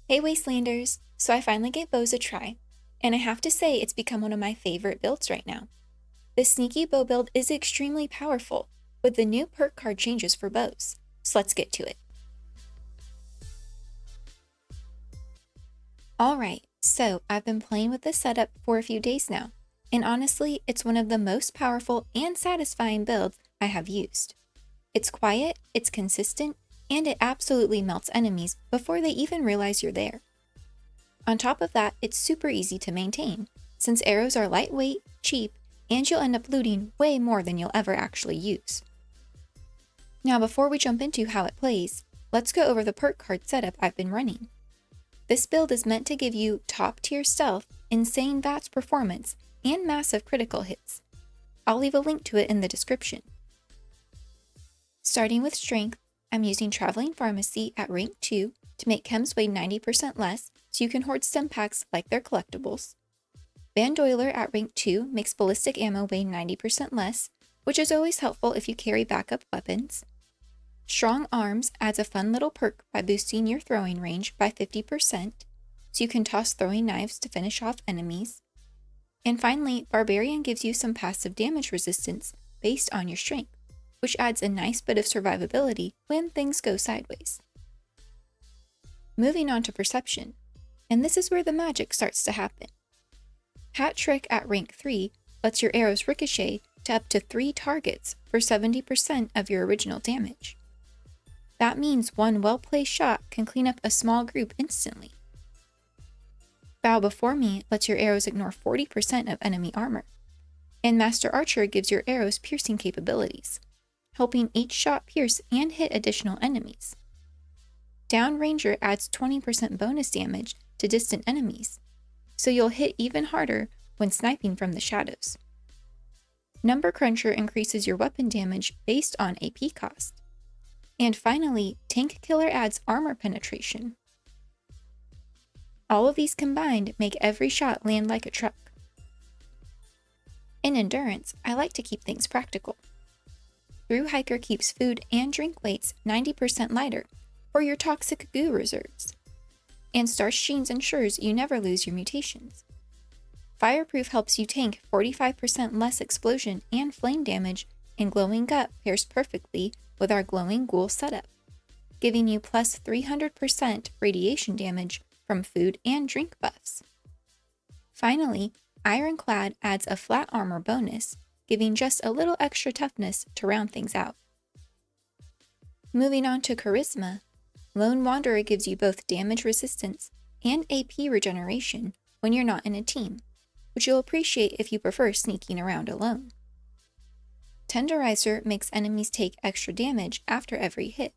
Hey Wastelanders! So I finally gave bows a try, and I have to say it's become one of my favorite builds right now. This sneaky bow build is extremely powerful, with the new perk card changes for bows, so let's get to it. Alright, so I've been playing with this setup for a few days now, and honestly, it's one of the most powerful and satisfying builds I have used. It's quiet, it's consistent, and it absolutely melts enemies before they even realize you're there. On top of that, it's super easy to maintain, since arrows are lightweight, cheap, and you'll end up looting way more than you'll ever actually use. Now before we jump into how it plays, let's go over the perk card setup I've been running. This build is meant to give you top tier stealth, insane VATS performance, and massive critical hits. I'll leave a link to it in the description. Starting with strength, I'm using Traveling Pharmacy at rank 2 to make chems weigh 90% less so you can hoard stim packs like they're collectibles. Bandoiler at rank 2 makes ballistic ammo weigh 90% less, which is always helpful if you carry backup weapons. Strong Arms adds a fun little perk by boosting your throwing range by 50%, so you can toss throwing knives to finish off enemies. And finally, Barbarian gives you some passive damage resistance based on your strength, which adds a nice bit of survivability when things go sideways. Moving on to Perception, and this is where the magic starts to happen. Hat Trick at rank 3 lets your arrows ricochet to up to 3 targets for 70% of your original damage. That means one well-placed shot can clean up a small group instantly. Bow Before Me lets your arrows ignore 40% of enemy armor. And Master Archer gives your arrows piercing capabilities, helping each shot pierce and hit additional enemies. Downranger adds 20% bonus damage to distant enemies, so you'll hit even harder when sniping from the shadows. Number Cruncher increases your weapon damage based on AP cost. And finally, Tank Killer adds armor penetration. All of these combined make every shot land like a truck. In Endurance, I like to keep things practical. Through Hiker keeps food and drink weights 90% lighter for your toxic goo reserves. And Star Sheens ensures you never lose your mutations. Fireproof helps you tank 45% less explosion and flame damage, and Glowing Gut pairs perfectly with our Glowing Ghoul setup, giving you plus 300% radiation damage from food and drink buffs. Finally, Ironclad adds a flat armor bonus, giving just a little extra toughness to round things out. Moving on to Charisma, Lone Wanderer gives you both damage resistance and AP regeneration when you're not in a team, which you'll appreciate if you prefer sneaking around alone. Tenderizer makes enemies take extra damage after every hit,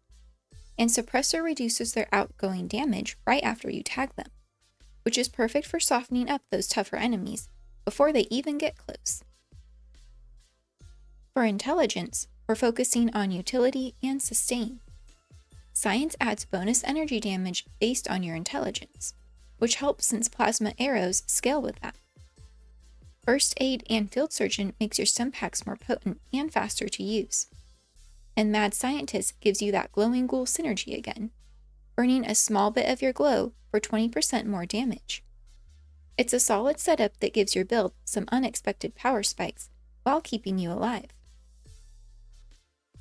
and Suppressor reduces their outgoing damage right after you tag them, which is perfect for softening up those tougher enemies before they even get close. For Intelligence, we're focusing on utility and sustain. Science adds bonus energy damage based on your intelligence, which helps since plasma arrows scale with that. First Aid and Field Surgeon makes your stim packs more potent and faster to use. And Mad Scientist gives you that Glowing Ghoul synergy again, burning a small bit of your glow for 20% more damage. It's a solid setup that gives your build some unexpected power spikes while keeping you alive.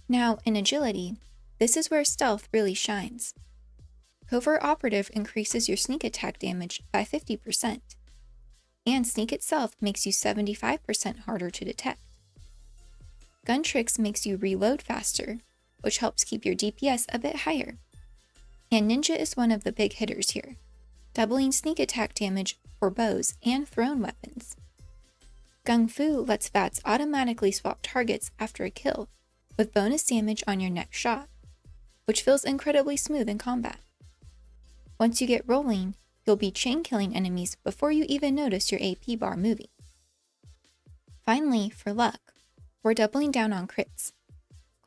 Now, in Agility, this is where stealth really shines. Covert Operative increases your sneak attack damage by 50%, and sneak itself makes you 75% harder to detect. Gun Tricks makes you reload faster, which helps keep your DPS a bit higher. And Ninja is one of the big hitters here, doubling sneak attack damage for bows and thrown weapons. Gung Fu lets VATS automatically swap targets after a kill, with bonus damage on your next shot, which feels incredibly smooth in combat. Once you get rolling, you'll be chain killing enemies before you even notice your AP bar moving. Finally, for luck, we're doubling down on crits.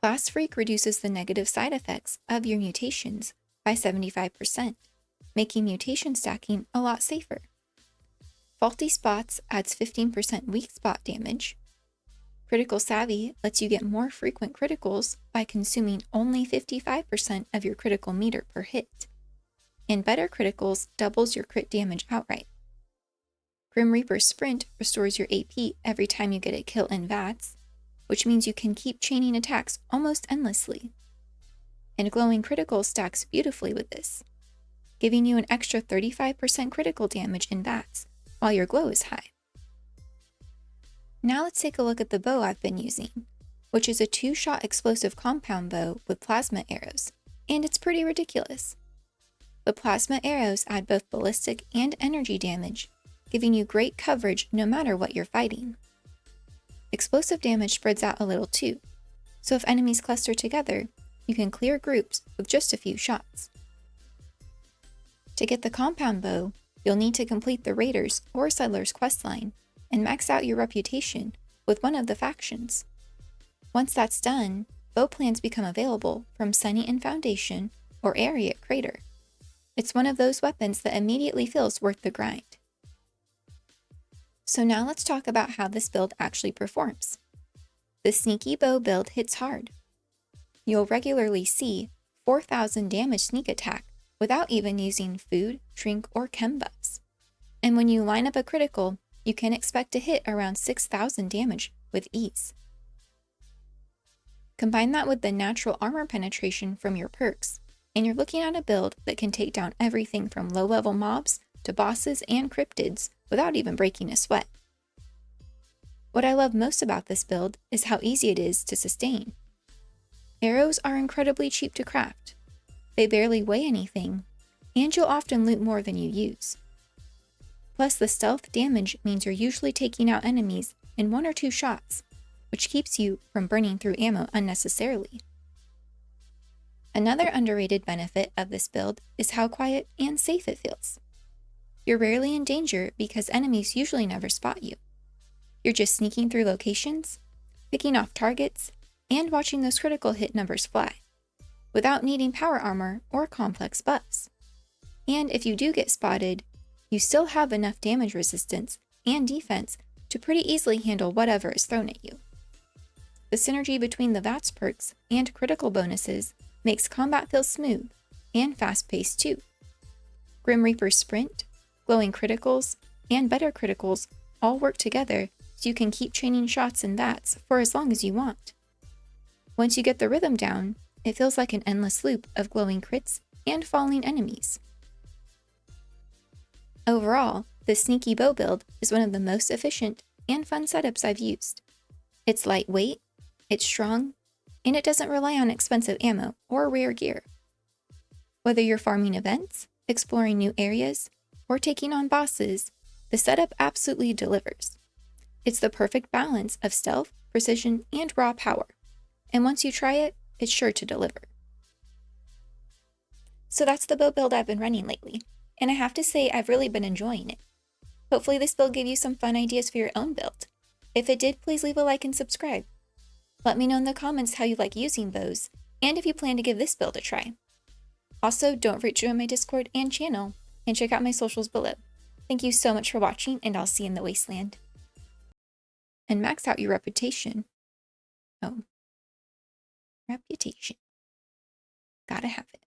Class Freak reduces the negative side effects of your mutations by 75%, making mutation stacking a lot safer. Faulty Spots adds 15% weak spot damage. Critical Savvy lets you get more frequent criticals by consuming only 55% of your critical meter per hit. and better criticals doubles your crit damage outright. Grim Reaper's Sprint restores your AP every time you get a kill in VATS, which means you can keep chaining attacks almost endlessly. And Glowing Critical stacks beautifully with this, giving you an extra 35% critical damage in VATS while your glow is high. Now let's take a look at the bow I've been using, which is a 2-shot explosive compound bow with plasma arrows, and it's pretty ridiculous. The plasma arrows add both ballistic and energy damage, giving you great coverage no matter what you're fighting. Explosive damage spreads out a little too, so if enemies cluster together, you can clear groups with just a few shots. To get the compound bow, you'll need to complete the Raiders or Settlers questline and max out your reputation with one of the factions. Once that's done, bow plans become available from Sunny and Foundation or Ariat Crater. It's one of those weapons that immediately feels worth the grind. So now let's talk about how this build actually performs. The sneaky bow build hits hard. You'll regularly see 4,000 damage sneak attack without even using food, drink, or chem buffs. And when you line up a critical, you can expect to hit around 6,000 damage with ease. Combine that with the natural armor penetration from your perks, and you're looking at a build that can take down everything from low-level mobs to bosses and cryptids without even breaking a sweat. What I love most about this build is how easy it is to sustain. Arrows are incredibly cheap to craft. They barely weigh anything, and you'll often loot more than you use. Plus, the stealth damage means you're usually taking out enemies in 1 or 2 shots, which keeps you from burning through ammo unnecessarily. Another underrated benefit of this build is how quiet and safe it feels. You're rarely in danger because enemies usually never spot you. You're just sneaking through locations, picking off targets, and watching those critical hit numbers fly, without needing power armor or complex buffs. And if you do get spotted, you still have enough damage resistance and defense to pretty easily handle whatever is thrown at you. The synergy between the VATS perks and critical bonuses makes combat feel smooth and fast-paced too. Grim Reaper's Sprint, Glowing Criticals, and Better Criticals all work together so you can keep chaining shots in VATS for as long as you want. Once you get the rhythm down, it feels like an endless loop of glowing crits and falling enemies. Overall, the sneaky bow build is one of the most efficient and fun setups I've used. It's lightweight, it's strong, and it doesn't rely on expensive ammo or rare gear. Whether you're farming events, exploring new areas, or taking on bosses, the setup absolutely delivers. It's the perfect balance of stealth, precision, and raw power. And once you try it, it's sure to deliver. So that's the bow build I've been running lately, and I have to say I've really been enjoying it. Hopefully this build gave you some fun ideas for your own build. If it did, please leave a like and subscribe. Let me know in the comments how you like using bows, and if you plan to give this build a try. Also, don't forget to join my Discord and channel, and check out my socials below. Thank you so much for watching, and I'll see you in the wasteland. And max out your reputation. Oh. Reputation. Gotta have it.